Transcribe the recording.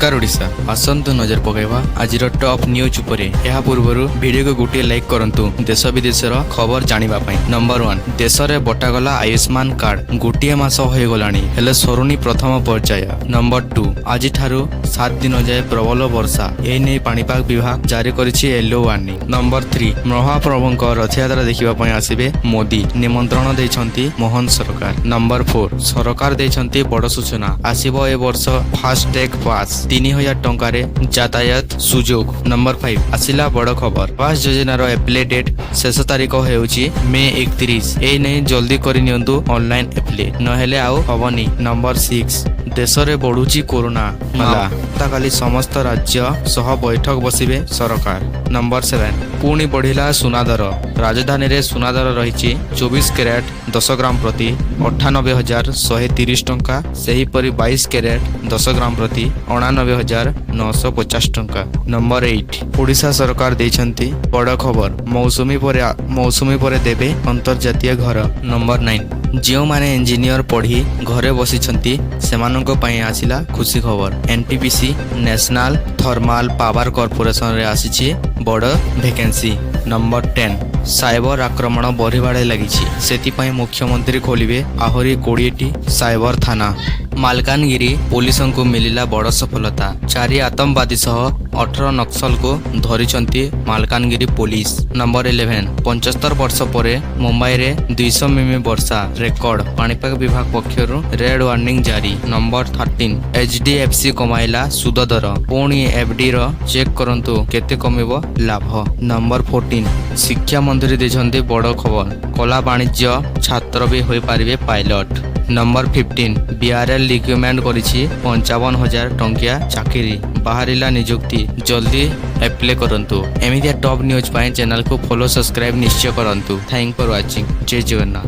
नमस्कार ओडिशा आसंतु नजर पकाइबा आज टॉप न्यूज उपरे। यह पूर्व वीडियो को गोटे लाइक करंतु देश विदेशर खबर जानिबा पई। नंबर 1 देश में बटागला आयुष्मान कार्ड गोटे मास हो गलानी हेले सरुनी प्रथम पर्याय। नंबर 2 आज ठारू 7 दिन जाए प्रबल वर्षा ए नै पाणीपाग विभाग जारी करिछि येलो वार्निंग। नंबर 3 महाप्रभुଙ୍କ रथयात्रा देखिबा पई आसीबे मोदी निमंत्रण दैछंती मोहन सरकार। नंबर 4 सरकार दैछंती बड़ सूचना आसीबो ए वर्ष फास्टैग पास 3000 टंकार यातायात सुजोग। नंबर 5 आसिला बड़ खबर पास योजनार एप्ले डेट शेष तारीख हेउची मे 31 ए नै जल्दी करि नियंतु ऑनलाइन एप्ले नहेले आउ हबनी। नंबर 6 देश रे बढ़ुची कोरोना मामला काली समस्त राज्य सह बैठक बसिबे सरकार। नंबर 7 पुणी बढ़िला सुनादर राजधानी रे सुनादर रही 24 कैरेट 10 ग्राम प्रति 98,130 टंका सही परि 22 कैरेट 10 ग्राम प्रति 89,950 टंका। नंबर 8 ओडिशा सरकार देछंती बड़ खबर मौसुमी परे देबे अंतर्जातीय घर। नंबर 9 जो माने इंजीनियर पढ़ी घरे बसिछंती सेमानंको पई आसिला खुशी खबर। NTPC national thermal power corporation रे आसीछि बड़ वैकेंसी। नंबर 10 साइबर आक्रमण बढ़िबाड़े लगी सेतिपाई मुख्यमंत्री खोलिबे आहुरी 20टी साइबर थाना। मालकानगिरी पुलिस को मिलिला बड़ सफलता 4 आतंकवादी सह 18 नक्सल को धरिचंती मालकानगिरी पुलिस। नंबर 11 75 वर्ष परे मुंबई रे 200 मिमी वर्षा रेकर्ड पाणीपाग विभाग पक्षरु रेड वार्निंग जारी। नंबर 13 एचडीएफसी कमाइला सुद दर पुणी एफडी रो चेक करंतु केते कमिबो लाभ। नंबर 14 शिक्षा मंत्री देछंती बड़ खबर कला वाणिज्य छात्र भी होई पारिबे पायलट। नंबर 15 बीआरएल रिक्रुटमेंट करिछि 55,000 टंकिया चाकरी बाहरिला नियुक्ति जल्दी एप्ले करंतु। एमितिया टॉप न्यूज पाए चैनल को फॉलो सब्सक्राइब निश्चय करंतु। Thank for watching. जय जगन्नाथ।